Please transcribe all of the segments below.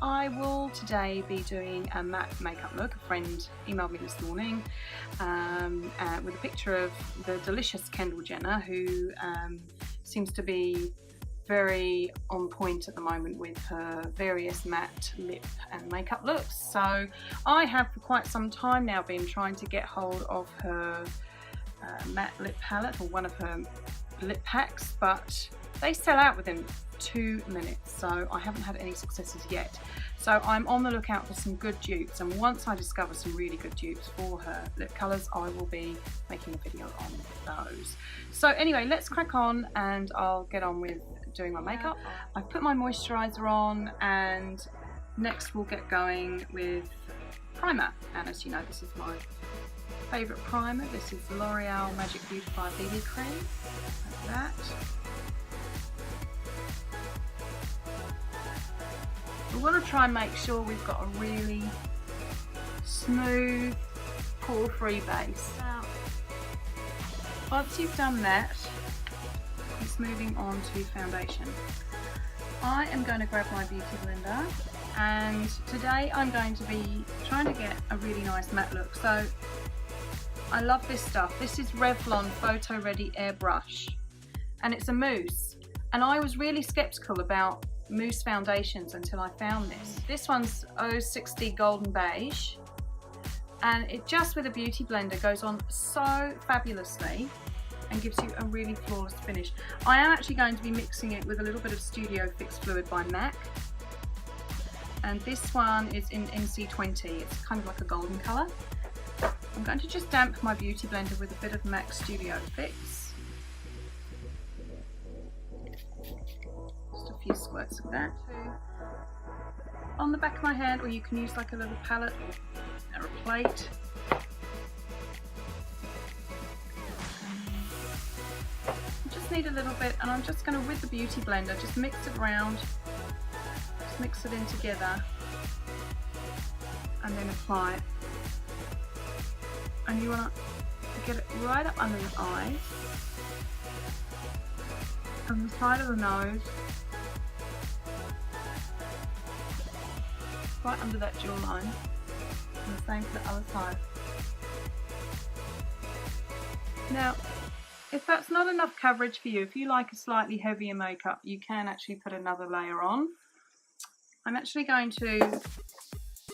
I will today be doing a matte makeup look. A friend emailed me this morning with a picture of the delicious Kendall Jenner, who seems to be very on point at the moment with her various matte lip and makeup looks. So I have for quite some time now been trying to get hold of her matte lip palette, or one of her lip packs, but they sell out within 2 minutes, so I haven't had any successes yet. So I'm on the lookout for some good dupes, and once I discover some really good dupes for her lip colours, I will be making a video on those. So anyway, let's crack on and I'll get on with doing my makeup. I've put my moisturiser on, and next we'll get going with primer. And as you know, this is my favourite primer. This is the L'Oreal Magic Beautifier BB Cream, like that. We want to try and make sure we've got a really smooth, pore-free base. Now, once you've done that, it's moving on to foundation. I am going to grab my beauty blender, and today I'm going to be trying to get a really nice matte look. So I love this stuff. This is Revlon Photo Ready Airbrush, and it's a mousse. And I was really skeptical about mousse foundations until I found this. This one's 060 Golden Beige, and it just with a beauty blender goes on so fabulously and gives you a really flawless finish. I am actually going to be mixing it with a little bit of Studio Fix Fluid by MAC, and this one is in NC20. It's kind of like a golden colour. I'm going to just damp my beauty blender with a bit of MAC Studio Fix. Just a few squirts of that on the back of my hand, or you can use like a little palette or a plate. I just need a little bit, and I'm just going to, with the beauty blender, just mix it around, just mix it in together, and then apply it. And you want to get it right up under the eyes, and the side of the nose, right under that jawline, and the same for the other side. Now, if that's not enough coverage for you, if you like a slightly heavier makeup, you can actually put another layer on. I'm actually going to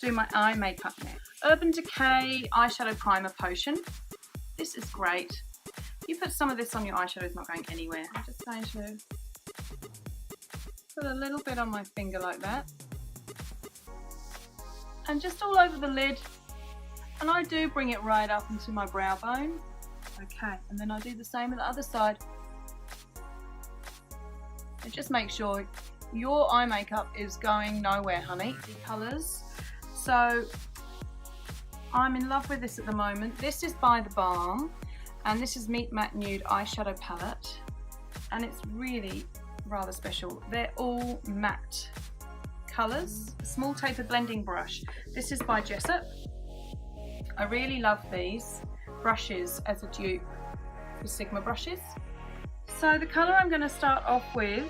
do my eye makeup next. Urban Decay Eyeshadow Primer Potion. This is great. You put some of this on your eyeshadow, it's not going anywhere. I'm just going to put a little bit on my finger like that, and just all over the lid, and I do bring it right up into my brow bone. Okay, and then I do the same with the other side. And just make sure your eye makeup is going nowhere, honey. The colours. So I'm in love with this at the moment. This is by the Balm, and this is Meet Matte Nude Eyeshadow Palette, and it's really rather special. They're all matte colours. Small tapered blending brush. This is by Jessup. I really love these brushes as a dupe for Sigma brushes. So the colour I'm going to start off with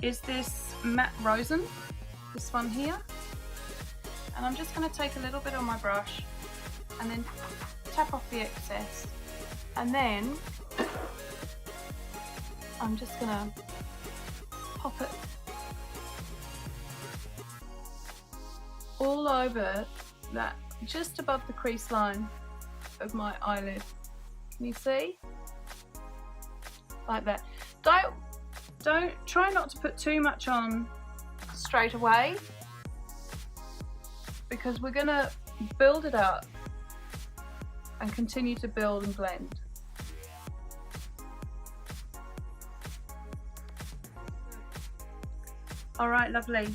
is this Matte Rosen, this one here, and I'm just going to take a little bit on my brush and then tap off the excess, and then I'm just going to pop it all over that, just above the crease line of my eyelid. Can you see? Like that. Don't try not to put too much on straight away, because we're gonna build it up and continue to build and blend. Alright, lovely.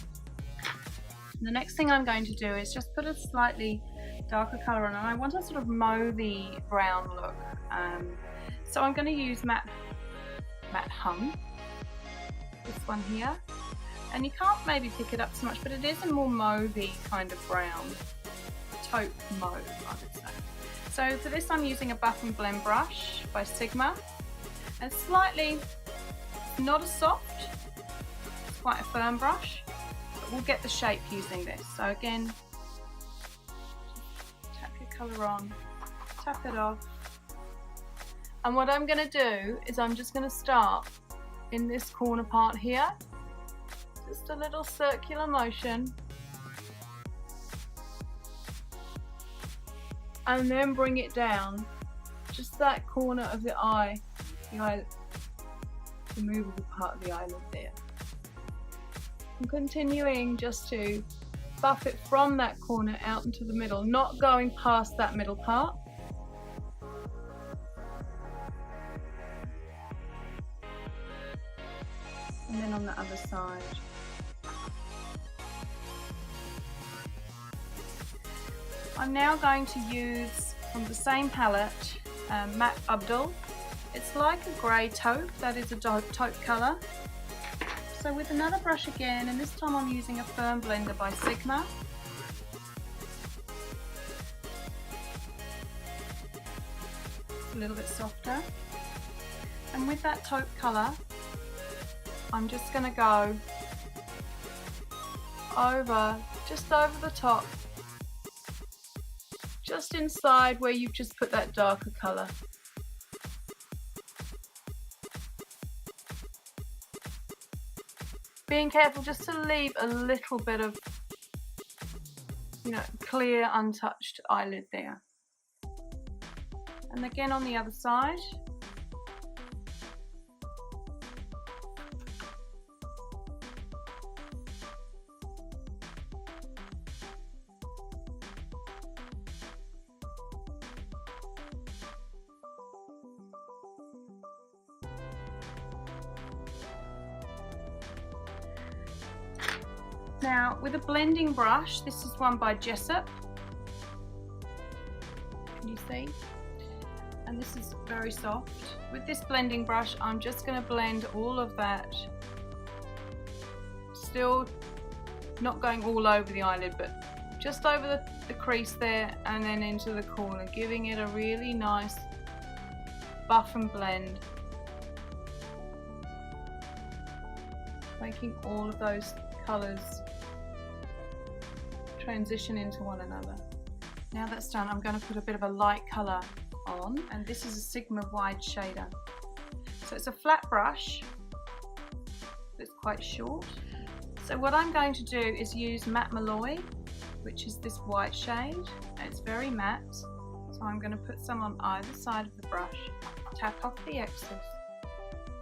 The next thing I'm going to do is just put a slightly darker colour on, and I want a sort of mauvey brown look. So I'm going to use Matte Hum, this one here, and you can't maybe pick it up so much, but it is a more mauvey kind of brown, taupe mauve, I would say. So for this I'm using a Buff and Blend brush by Sigma, and slightly, not as soft, it's quite a firm brush. but we'll get the shape using this. So again, tap your colour on, tap it off. And what I'm going to do is I'm just going to start in this corner part here. Just a little circular motion. And then bring it down. Just that corner of the eye, the movable part of the eyelid there. I'm continuing just to buff it from that corner out into the middle, not going past that middle part. And then on the other side. I'm now going to use from the same palette Matte Abdul. It's like a grey taupe, that is a taupe colour. So with another brush again, and this time I'm using a firm blender by Sigma. A little bit softer. And with that taupe colour, I'm just going to go over, just over the top, just inside where you've just put that darker colour. Being careful just to leave a little bit of, clear, untouched eyelid there. And again on the other side. Now with a blending brush, this is one by Jessup, can you see? And this is very soft. With this blending brush, I'm just going to blend all of that, still not going all over the eyelid, but just over the crease there and then into the corner, giving it a really nice buff and blend, making all of those colours transition into one another. Now that's done, I'm going to put a bit of a light colour on, and this is a Sigma wide shader. So it's a flat brush, it's quite short. So what I'm going to do is use Matte Malloy, which is this white shade, and it's very matte. So I'm going to put some on either side of the brush, tap off the excess,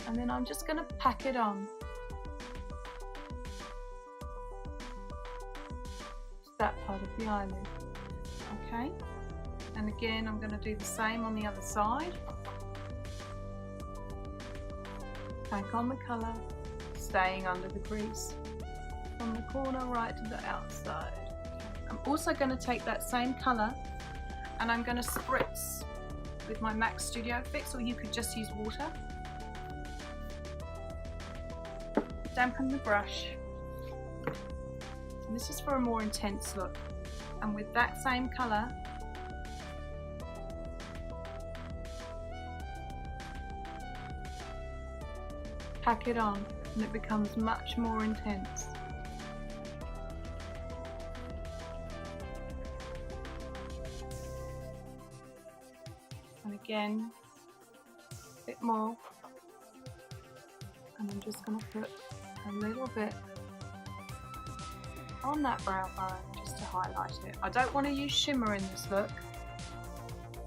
and then I'm just going to pack it on. That part of the eyelid. Okay, and again I'm going to do the same on the other side. Pack on the colour, staying under the crease, from the corner right to the outside. I'm also going to take that same colour and I'm going to spritz with my MAC Studio Fix, or you could just use water. Dampen the brush. And this is for a more intense look, and with that same colour, pack it on and it becomes much more intense. And again, a bit more, and I'm just going to put a little bit on that brow bone just to highlight it. I don't want to use shimmer in this look.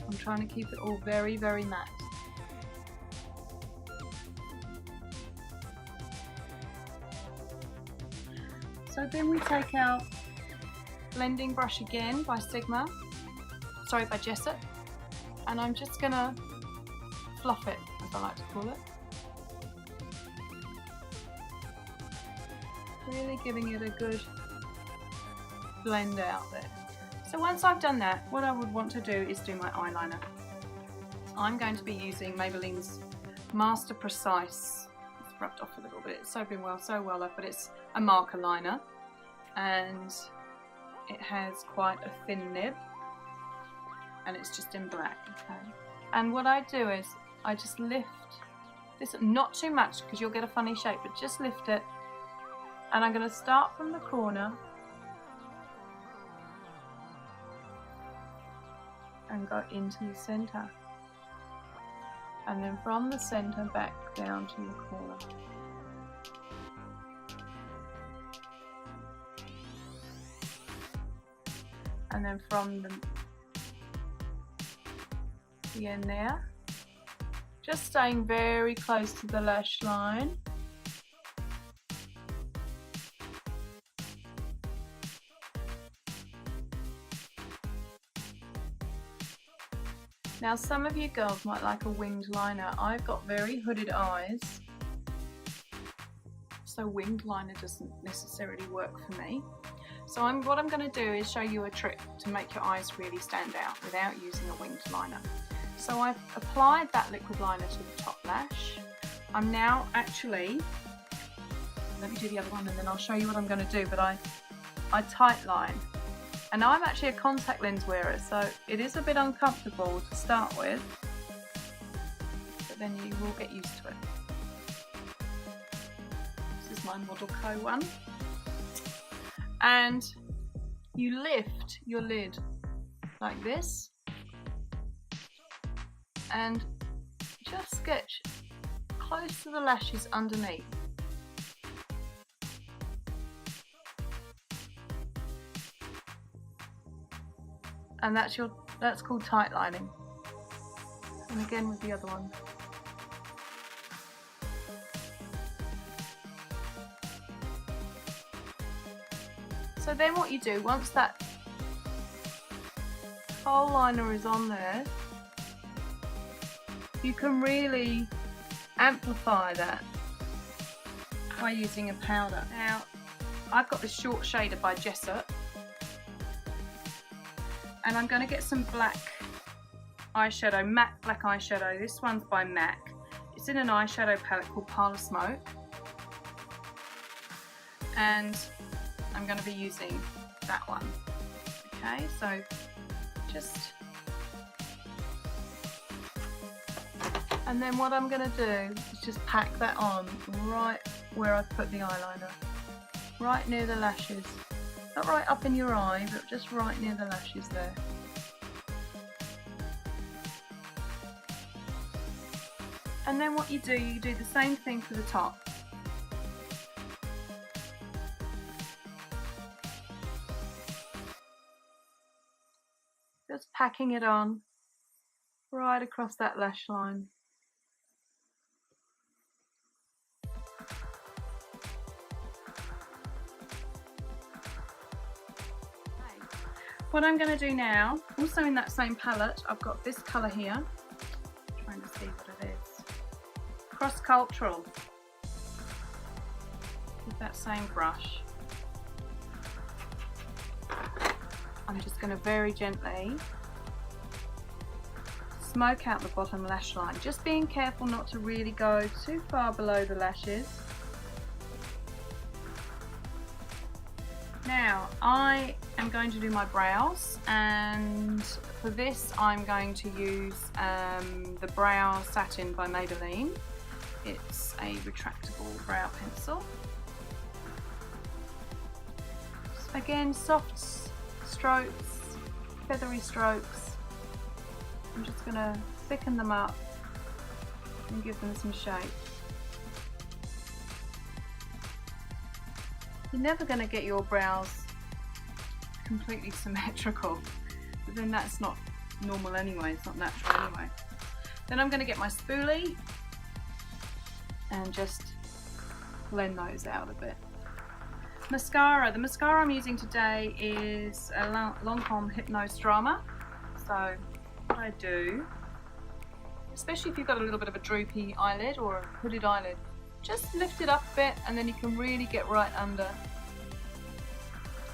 I'm trying to keep it all very, very matte. So then we take our blending brush again by by Jessup, and I'm just gonna fluff it, as I like to call it. Really giving it a good blend out there. So once I've done that, what I would want to do is do my eyeliner. I'm going to be using Maybelline's Master Precise. It's rubbed off a little bit, it's so well up, but it's a marker liner and it has quite a thin nib and it's just in black. Okay. And what I do is I just lift this, not too much because you'll get a funny shape, but just lift it And I'm going to start from the corner and go into the centre. And then from the centre back down to the corner. And then from the end there, just staying very close to the lash line. Now some of you girls might like a winged liner. I've got very hooded eyes, so winged liner doesn't necessarily work for me. So what I'm going to do is show you a trick to make your eyes really stand out without using a winged liner. So I've applied that liquid liner to the top lash. I'm now actually, let me do the other one and then I'll show you what I'm going to do, but I tight line. And I'm actually a contact lens wearer, so it is a bit uncomfortable to start with, but then you will get used to it. This is my Model Co one. And you lift your lid like this and just sketch close to the lashes underneath. And that's called tight lining. And again with the other one. So then what you do, once that whole liner is on there, you can really amplify that by using a powder. Now, I've got this short shader by Jessup, and I'm going to get some black eyeshadow, matte black eyeshadow. This one's by MAC. It's in an eyeshadow palette called Parlour Smoke, and I'm going to be using that one. Okay, so just, and then what I'm going to do is just pack that on right where I've put the eyeliner, right near the lashes. Not right up in your eye, but just right near the lashes there. And then what you do the same thing for the top. Just packing it on right across that lash line. What I'm going to do now, also in that same palette, I've got this colour here. I'm trying to see what it is. Cross Cultural. With that same brush. I'm just going to very gently smoke out the bottom lash line. Just being careful not to really go too far below the lashes. Now, I am going to do my brows, and for this I'm going to use the Brow Satin by Maybelline. It's a retractable brow pencil. Again, soft strokes, feathery strokes. I'm just going to thicken them up and give them some shape. You're never going to get your brows completely symmetrical, but then that's not normal anyway, it's not natural anyway. Then I'm going to get my spoolie and just blend those out a bit. Mascara. The mascara I'm using today is a Lancome Hypnose Drama. So what I do, especially if you've got a little bit of a droopy eyelid or a hooded eyelid, just lift it up a bit and then you can really get right under.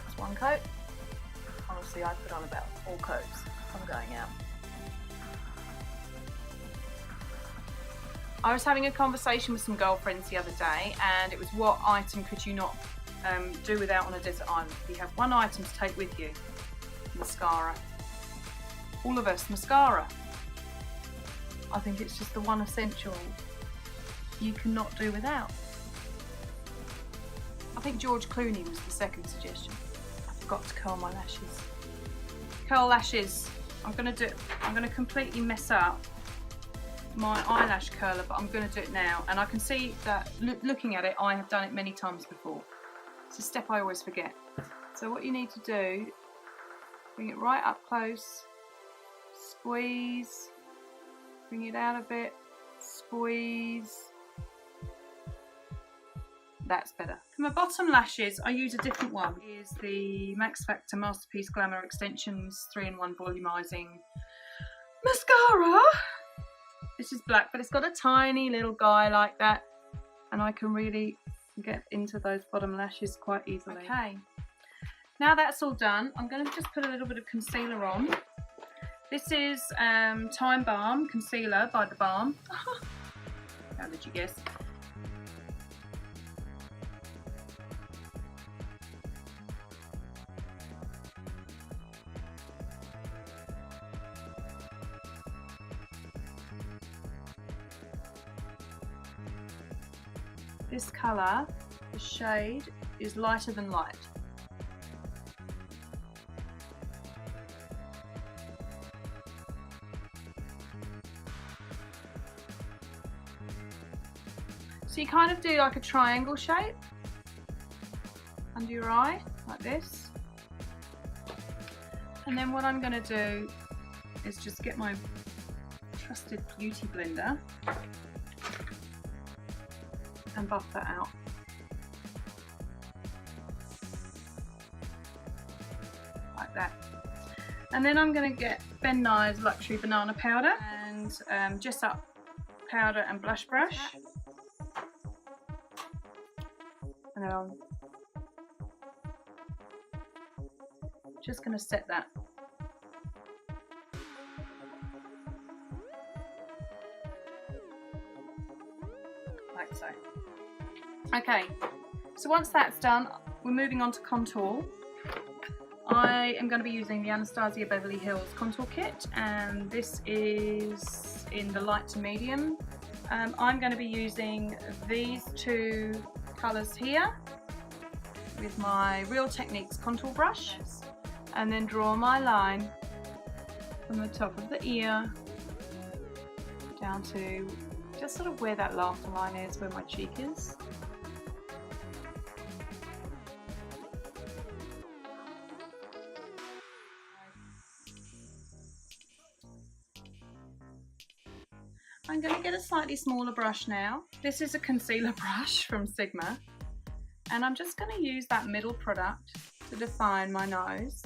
That's one coat. Honestly, I put on about 4 coats if I'm going out. I was having a conversation with some girlfriends the other day, and it was what item could you not do without on a desert island. You have one item to take with you. Mascara. All of us, mascara. I think it's just the one essential you cannot do without. I think George Clooney was the second suggestion. I forgot to curl my lashes. Curl lashes. I'm gonna completely mess up my eyelash curler, but I'm gonna do it now. And I can see that looking at it, I have done it many times before. It's a step I always forget. So what you need to do, bring it right up close, squeeze, bring it out a bit, squeeze. That's better. For my bottom lashes, I use a different one. It is the Max Factor Masterpiece Glamour Extensions 3-in-1 Volumizing Mascara. This is black, but it's got a tiny little guy like that, and I can really get into those bottom lashes quite easily. Okay, now that's all done, I'm going to just put a little bit of concealer on. This is Time Balm Concealer by the Balm. How did you guess? This colour, the shade, is lighter than light. So you kind of do like a triangle shape under your eye, like this. And then what I'm going to do is just get my trusted beauty blender and buff that out. Like that. And then I'm going to get Ben Nye's Luxury Banana Powder and Dress Up Powder and Blush Brush. And then I'm just going to set that. Like so. Okay, so once that's done, we're moving on to contour. I am going to be using the Anastasia Beverly Hills Contour Kit, and this is in the light to medium. I'm going to be using these two colours here with my Real Techniques contour brush, and then draw my line from the top of the ear down to just sort of where that laughter line is, where my cheek is. I'm going to get a slightly smaller brush now. This is a concealer brush from Sigma, and I'm just going to use that middle product to define my nose.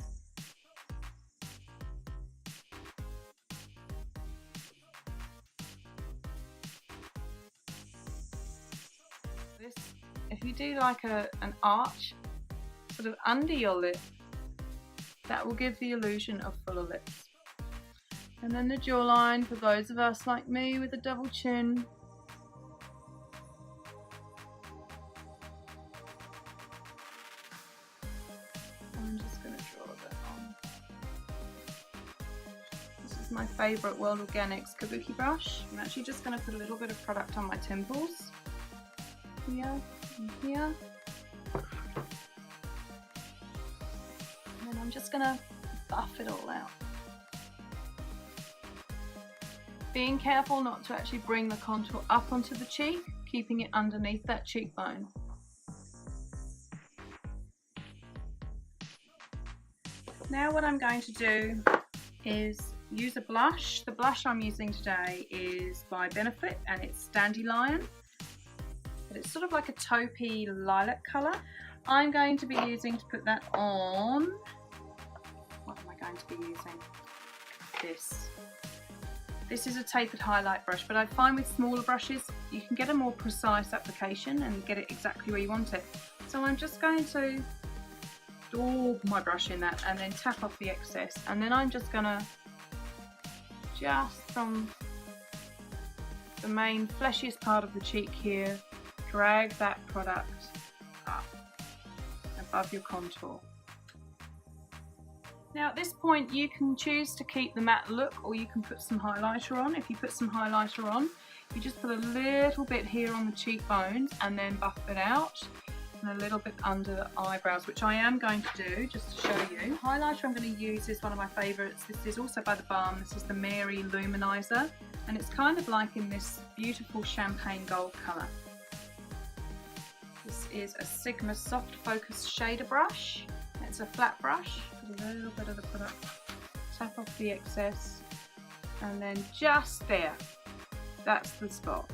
If you do like an arch sort of under your lip, that will give the illusion of fuller lips. And then the jawline for those of us like me with a double chin. I'm just going to draw that on. This is my favourite World Organics Kabuki brush. I'm actually just going to put a little bit of product on my temples. Here and here. And then I'm just going to buff it all out. Being careful not to actually bring the contour up onto the cheek, keeping it underneath that cheekbone. Now what I'm going to do is use a blush. The blush I'm using today is by Benefit, and it's Dandelion. But it's sort of like a taupey lilac colour. I'm going to be using to put that on. What am I going to be using? This. This is a tapered highlight brush, but I find with smaller brushes you can get a more precise application and get it exactly where you want it. So I'm just going to daub my brush in that and then tap off the excess, and then I'm just going to just from the main fleshiest part of the cheek here, drag that product up above your contour. Now at this point you can choose to keep the matte look, or you can put some highlighter on. If you put some highlighter on, you just put a little bit here on the cheekbones and then buff it out. and a little bit under the eyebrows, which I am going to do just to show you. Highlighter I'm going to use is one of my favourites. This is also by the Balm. This is the Mary Luminizer, and it's kind of like in this beautiful champagne gold colour. This is a Sigma Soft Focus Shader Brush. It's a flat brush. Put a little bit of the product, tap off the excess, and then just there, that's the spot.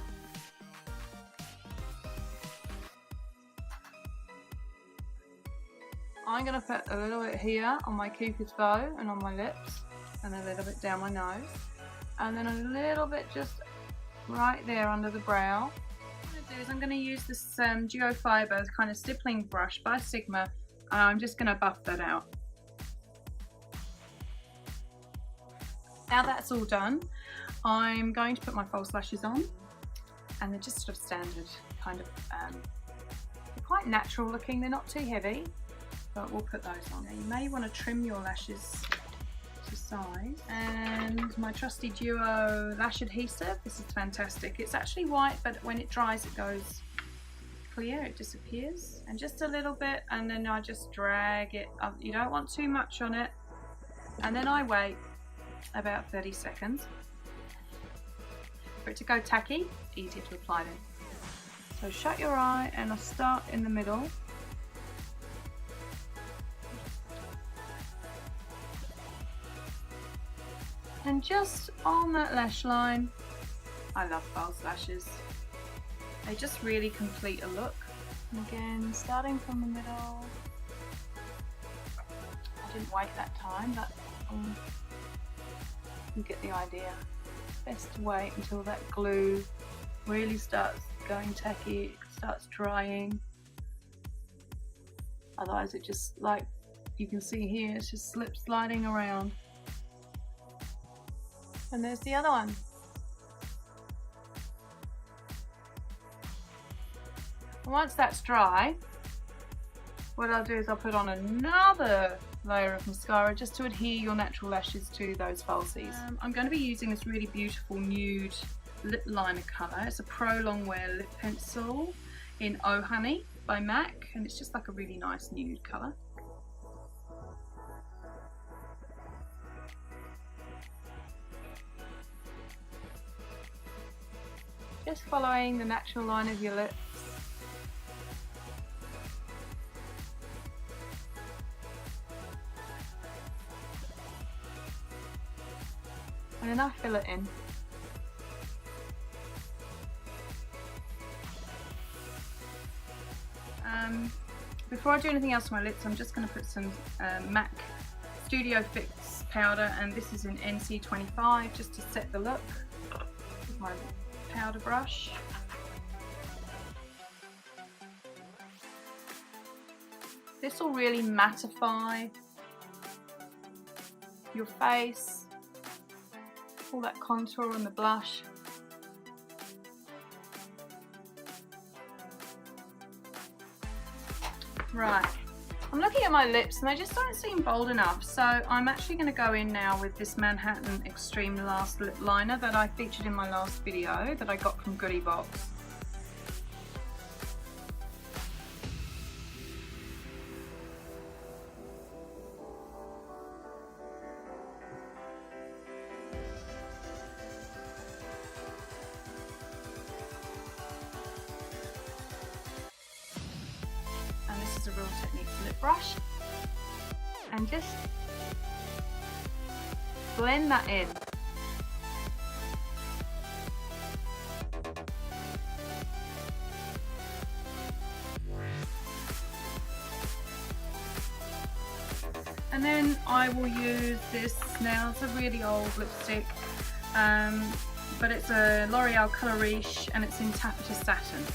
I'm going to put a little bit here on my Cupid's bow and on my lips, and a little bit down my nose, and then a little bit just right there under the brow. What I'm going to do is I'm going to use this Duo Fiber kind of stippling brush by Sigma, and I'm just going to buff that out. Now that's all done, I'm going to put my false lashes on, and they're just sort of standard, kind of they're quite natural looking, they're not too heavy. But we'll put those on. Now you may want to trim your lashes to size. And my trusty Duo lash adhesive. This is fantastic. It's actually white, but when it dries it goes clear, it disappears. And just a little bit, and then I just drag it up. You don't want too much on it. And then I wait about 30 seconds for it to go tacky. It's easier to apply then. So shut your eye and I'll start in the middle. And just on that lash line, I love false lashes. They just really complete a look. And again, starting from the middle. I didn't wait that time, but you get the idea. Best to wait until that glue really starts going tacky, starts drying. Otherwise it just, like you can see here, it's just slip sliding around. And there's the other one. And once that's dry, what I'll do is I'll put on another layer of mascara just to adhere your natural lashes to those falsies. I'm going to be using this really beautiful nude lip liner colour. It's a Pro Longwear lip pencil in Oh Honey by MAC, and it's just like a really nice nude colour. Just following the natural line of your lips. And then I fill it in. Before I do anything else to my lips, I'm just going to put some MAC Studio Fix powder, and this is in NC25 just to set the look with my powder brush. This will really mattify your face, all that contour and the blush. Right, I'm looking at my lips and they just don't seem bold enough, so I'm actually going to go in now with this Manhattan Extreme Last Lip Liner that I featured in my last video that I got from Goodie Box. This is a Real Techniques lip brush, and just blend that in. And then I will use this now. It's a really old lipstick, but it's a L'Oreal Color Riche and it's in Taffeta Satin.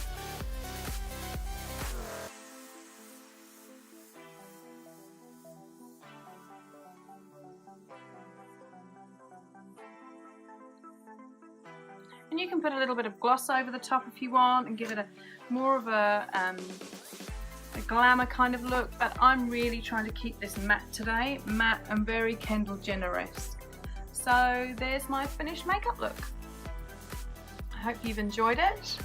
And you can put a little bit of gloss over the top if you want and give it a more of a glamour kind of look, but I'm really trying to keep this matte today, matte and very Kendall Jenner-esque. So there's my finished makeup look. I hope you've enjoyed it.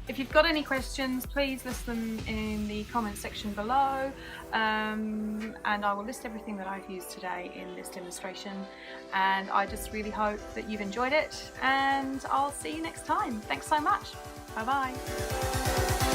If you've got any questions, please list them in the comment section below, and I will list everything that I've used today in this demonstration. And I just really hope that you've enjoyed it, and I'll see you next time. Thanks so much. Bye bye.